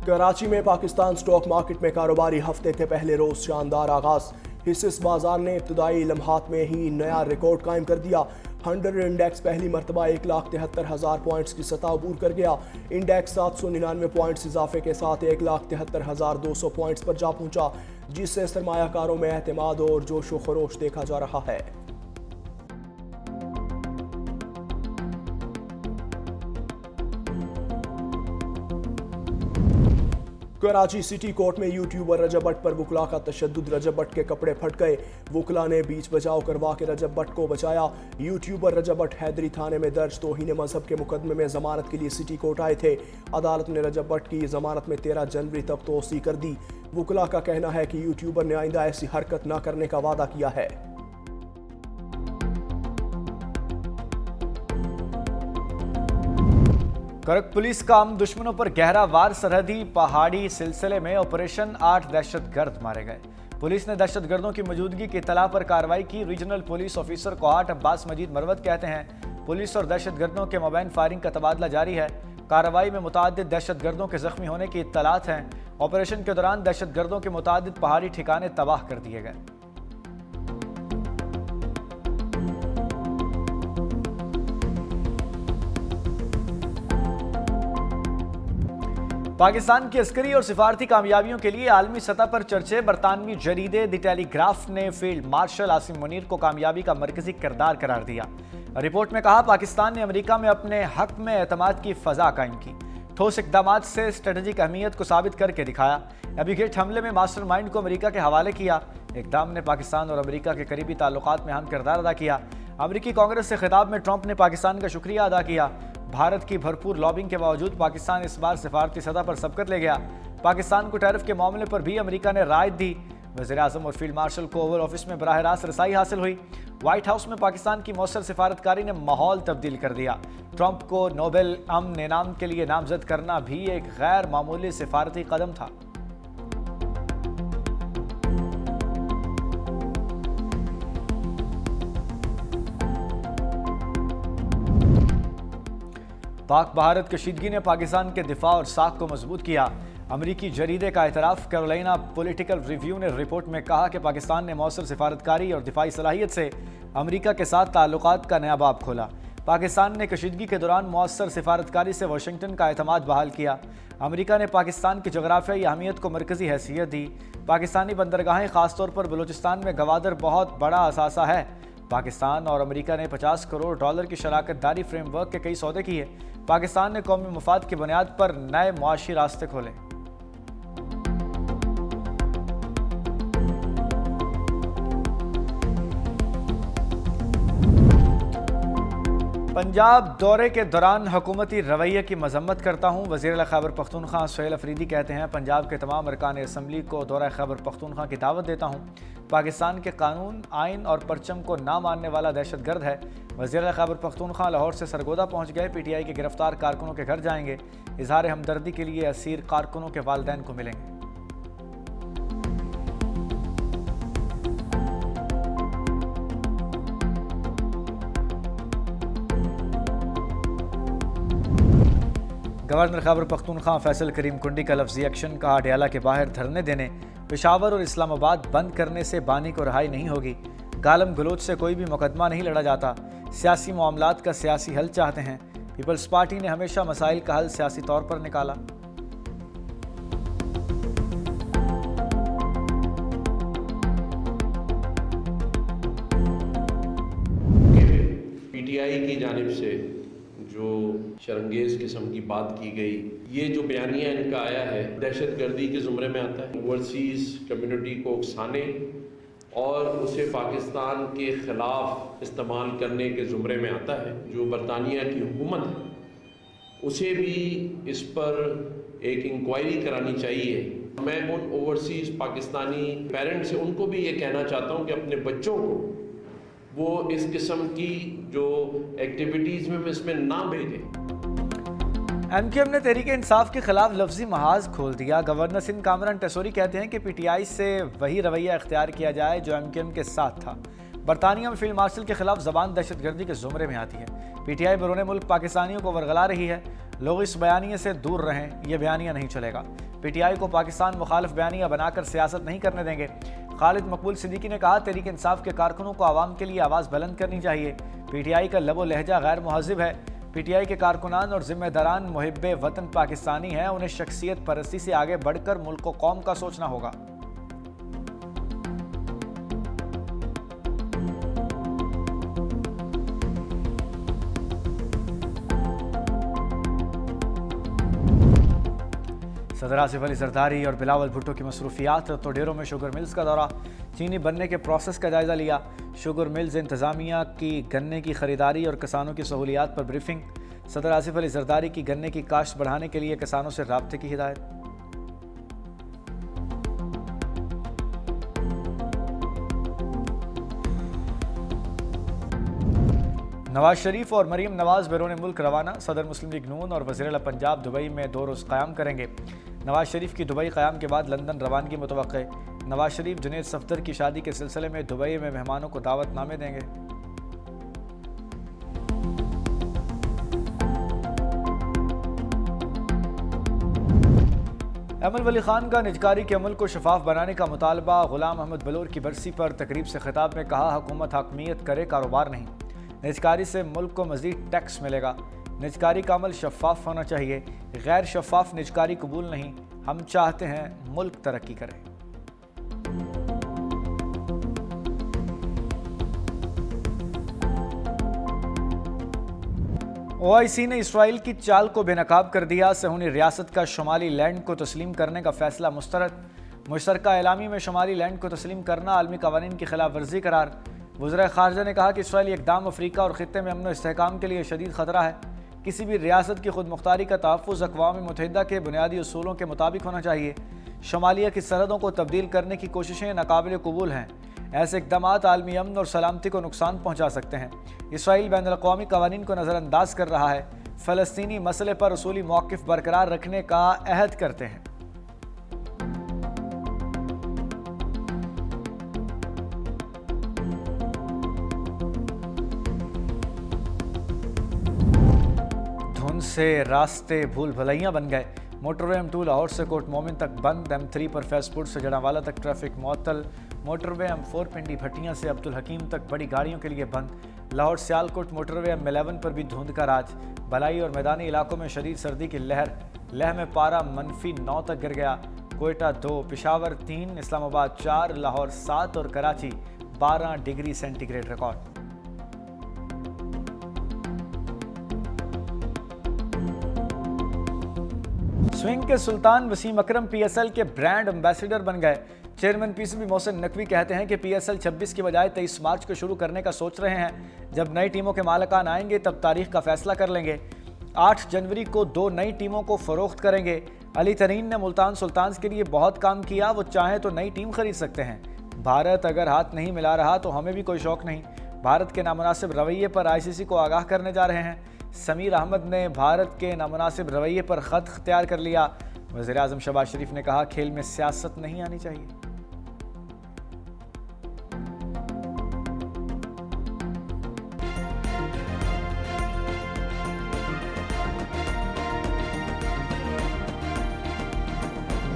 कराची में Pakistan stock market में कारोबारी हफ्ते के पहले रोज शानदार आगाज। हिस्सेस बाजार ने इब्तदाई लम्हात में ही नया रिकॉर्ड कायम कर दिया। 100 इंडेक्स पहली मरतबा 1,73,000 पॉइंट्स की सतह अबूर कर गया। इंडेक्स 799 पॉइंट्स इजाफे के साथ 1,73,200 पॉइंट्स पर जा पहुंचा, जिससे सरमायाकारों में एतमाद और जोशो खरोश देखा जा रहा है। कराची सिटी कोर्ट में यूट्यूबर रजब भट्ट पर वुकला का तशद्दुद। रजब भट्ट के कपड़े फट गए, वुकला ने बीच बचाव करवा के रजब भट्ट को बचाया। यूट्यूबर रजब भट्ट हैदरी थाने में दर्ज तौहीन मजहब के मुकदमे में जमानत के लिए सिटी कोर्ट आए थे। अदालत ने रजब भट्ट की जमानत में 13 जनवरी तक तोसी कर दी। वुकला का कहना है कि यूट्यूबर ने आइंदा ऐसी हरकत न करने का वादा किया है। करक पुलिस का हम दुश्मनों पर गहरा वार। सरहदी पहाड़ी सिलसिले में ऑपरेशन 8 दहशतगर्द मारे गए। पुलिस ने दहशतगर्दों की मौजूदगी की इत्तला पर कार्रवाई की। Regional police officer Kohat Abbas Majeed Marwat कहते हैं, पुलिस और दहशतगर्दों के मोबाइल फायरिंग का तबादला जारी है। कार्रवाई में मुतादिद दहशतगर्दों के जख्मी होने की इत्तलात हैं। ऑपरेशन के दौरान दहशतगर्दों के मुतादिद पहाड़ी ठिकाने तबाह कर दिए गए। पाकिस्तान की अस्करी और सिफारती कामयाबियों के लिए आलमी सतह पर चर्चे। बरतानवी जरीदे द टेलीग्राफ ने फील्ड मार्शल आसिम मुनीर को कामयाबी का मरकजी किरदार करार दिया। रिपोर्ट में कहा, पाकिस्तान ने अमेरिका में अपने हक में एतमाद की फजा कायम की। ठोस इकदाम से स्ट्रेटेजिक अहमियत को साबित करके दिखाया। एबीगेट हमले में मास्टरमाइंड को अमेरिका के हवाले किया। इकदाम ने पाकिस्तान और अमेरिका के करीबी ताल्लुकात में अहम किरदार अदा किया। अमेरिकी कांग्रेस से खिताब में ट्रंप ने पाकिस्तान का शुक्रिया अदा किया। भारत की भरपूर लॉबिंग के बावजूद पाकिस्तान इस बार सिफारती सतह पर सबकत ले गया। पाकिस्तान को टैरिफ के मामले पर भी अमेरिका ने राय दी। वज़ीर-ए-आज़म और फील्ड मार्शल को ओवल ऑफिस में बराह रास्त रसाई हासिल हुई। व्हाइट हाउस में पाकिस्तान की मौसर सिफारतकारी ने माहौल तब्दील कर दिया। ट्रंप को नोबेल अमन इनाम के लिए नामजद करना भी एक गैर मामूली सिफारती कदम था। पाक भारत कशीदगी ने पाकिस्तान के दिफा और साख को मजबूत किया। अमरीकी जरीदे का एतराफ़। कैरोलिना पॉलिटिकल रिव्यू ने रिपोर्ट में कहा कि पाकिस्तान ने मौसर सिफारतकारी और दिफाई सलाहियत से अमरीका के साथ ताल्लुकात का नया बाब खोला। पाकिस्तान ने कशीदगी के दौरान मौसर सिफारतकारी से वाशिंगटन का एतमाद बहाल किया। अमरीका ने पाकिस्तान की जोग्राफियाई अहमियत को मरकजी हैसियत दी। पाकिस्तानी बंदरगाहें खासतौर पर बलूचिस्तान में गवादर बहुत बड़ा असासा है। पाकिस्तान और अमेरिका ने $50 करोड़ की शराकत दारी फ्रेमवर्क के कई सौदे किए। पाकिस्तान ने कौमी मफाद की बुनियाद पर नए मुआशी रास्ते खोले। पंजाब दौरे के दौरान हुकूमती रवैये की मजम्मत करता हूँ। वज़ीर खैबर पख्तूनख्वा सुहेल अफरीदी कहते हैं, पंजाब के तमाम अरकान असम्बली को दौरा खैबर पख्तूनख्वा की दावत देता हूँ। पाकिस्तान के कानून, आइन और परचम को ना मानने वाला दहशतगर्द है। वज़ीर खैबर पख्तूनख्वा लाहौर से सरगोदा पहुँच गए। PTI के गिरफ्तार कारकुनों के घर जाएंगे। इजहार हमदर्दी के लिए असीर कारकुनों के वालिदैन को मिलेंगे। गवर्नर खैबर पख्तूनख्वा फैसल करीम कुंडी का लफ्जी एक्शन। कहा, अडयाला के बाहर धरने देने, पेशावर और इस्लामाबाद बंद करने से बानी को रहाई नहीं होगी। गालम गलोच से कोई भी मुकदमा नहीं लड़ा जाता। सियासी मामलात का सियासी हल चाहते हैं। पीपल्स पार्टी ने हमेशा मसाइल का हल सियासी तौर पर निकाला। PTI की जानिब से जो शर्मंगेज़ किस्म की बात की गई, ये जो बयानिया इनका आया है दहशतगर्दी के ज़ुमरे में आता है। ओवरसीज़ कम्युनिटी को उकसाने और उसे पाकिस्तान के ख़िलाफ़ इस्तेमाल करने के ज़ुमरे में आता है। जो बरतानिया की हुकूमत है उसे भी इस पर एक इंक्वायरी करानी चाहिए। मैं उन ओवरसीज़ पाकिस्तानी पेरेंट्स से उनको भी ये कहना चाहता हूँ कि अपने बच्चों को वो इस किस्म की जो एक्टिविटीज़ में इसमें ना भेजें। MQM ने तहरीक इंसाफ के खिलाफ लफ्जी महाज खोल दिया। गवर्नर सिंध कामरान टेसोरी कहते हैं कि PTI से वही रवैया इख्तियार किया जाए जो MQM के साथ था। बरतानिया में फील्ड मार्शल के खिलाफ जबान दहशतगर्दी के जुमरे में आती है। PTI बैरून मुल्क पाकिस्तानियों को वरगला रही है। लोग इस बयानिए से दूर रहें, यह बयानिया नहीं चलेगा। PTI को पाकिस्तान मुखालिफ बयानियां बनाकर सियासत नहीं करने देंगे। खालिद मकबूल सिद्दीकी ने कहा, तहरीक इंसाफ के कारकुनों को आवाम के लिए आवाज़ बुलंद करनी चाहिए। PTI का लबो लहजा गैर मुहज़्ज़िब है। PTI के कारकुनान और जिम्मेदारान मुहिब्बे वतन पाकिस्तानी हैं। उन्हें शख्सियत परस्ती से आगे बढ़कर मुल्क व कौम का सोचना होगा। सदर आसिफ अली जरदारी और बिलावल भुट्टो की मसरूफियात तो डेरों में शुगर मिल्स का दौरा, चीनी बनने के प्रोसेस का जायजा लिया। शुगर मिल्स इंतज़ामिया की गन्ने की खरीदारी और किसानों की सहूलियात पर ब्रीफिंग। सदर आसिफ अली जरदारी की गन्ने की काश्त बढ़ाने के लिए किसानों से राब्ते की हिदायत। नवाज शरीफ और मरीम नवाज बैरून मुल्क रवाना। सदर मुस्लिम लीग नून और वज़ीर-ए-आला पंजाब दुबई में 2 रोज़ क़याम करेंगे। नवाज शरीफ की दुबई क़याम के बाद लंदन रवानगी मुतवक्के। नवाज शरीफ जुनैद सफदर की शादी के सिलसिले में दुबई में मेहमानों को दावतनामे देंगे। अमल वली खान का निजकारी के अमल को शफाफ बनाने का मुतालबा। गुलाम अहमद बलोर की बरसी पर तकरीब से खिताब में कहा, हुकूमत हकमियत करे, कारोबार नहीं। निजकारी से मुल्क को मज़ीद टैक्स मिलेगा। निजकारी का अमल शफाफ होना चाहिए, गैर शफाफ निजकारी कबूल नहीं। हम चाहते हैं मुल्क तरक्की करे। OIC ने इसराइल की चाल को बेनकाब कर दिया। सहूनी रियासत का शुमाली लैंड को तस्लीम करने का फैसला मुस्तरद। मुश्तरका एलामी में शुमाली लैंड को तस्लीम करना आलमी कवानीन की खिलाफ वर्जी करार। वज़ीर ख़ारजा ने कहा कि इसराइली इक़दाम अफ्रीका और ख़ित्ते में अमन व इस्तेहकाम के लिए शदीद ख़तरा है। किसी भी रियासत की खुद मुख्तारी का तहफ़्फ़ुज़ अक़वाम मुत्तहिदा के बुनियादी उसूलों के मुताबिक होना चाहिए। शुमालिया की सरहदों को तब्दील करने की कोशिशें नाकाबिल कबूल हैं। ऐसे इक़दामात आलमी अमन और सलामती को नुकसान पहुँचा सकते हैं। इसराइल बैनुल-अक़वामी कवानीन को नज़रअंदाज कर रहा है। फ़लस्तीनी मसले पर उसूली मौक़िफ़ बरकरार रखने का अहद करते हैं। धुंध से रास्ते भूल भलैयाँ बन गए। मोटरवे M2 लाहौर से कोट मोमिन तक बंद। M3 पर फैसपुर से जड़ावाला तक ट्रैफिक मुअत्तल। मोटरवे M4 पिंडी भट्टियाँ से अब्दुल हकीम तक बड़ी गाड़ियों के लिए बंद। लाहौर सियालकोट मोटरवे M11 पर भी धुंध का राज। बलाई और मैदानी इलाकों में शदीद सर्दी की लहर। लेह में पारा -9 तक गिर गया। कोयटा 2, पेशावर 3, इस्लामाबाद 4, लाहौर 7 और Karachi 12 degree centigrade record. Swing के सुल्तान वसीम अकरम PSL के ब्रांड एम्बेसडर बन गए। चेयरमैन PCB मोहसिन नकवी कहते हैं कि PSL 26 की बजाय 23 मार्च को शुरू करने का सोच रहे हैं। जब नई टीमों के मालिकान आएंगे तब तारीख का फैसला कर लेंगे। 8 जनवरी को 2 नई टीमों को फरोख्त करेंगे। अली तरीन ने मुल्तान सुल्तान्स के लिए बहुत काम किया, वो चाहें तो नई टीम खरीद सकते हैं। भारत अगर हाथ नहीं मिला रहा तो हमें भी कोई शौक नहीं। भारत के नामुनासिब रवैये पर ICC को आगाह करने जा रहे हैं। समीर अहमद ने भारत के नामुनासिब रवैये पर ख़त इख्तियार कर लिया। वज़ीर-ए-आज़म शहबाज शरीफ ने कहा, खेल में सियासत नहीं आनी चाहिए।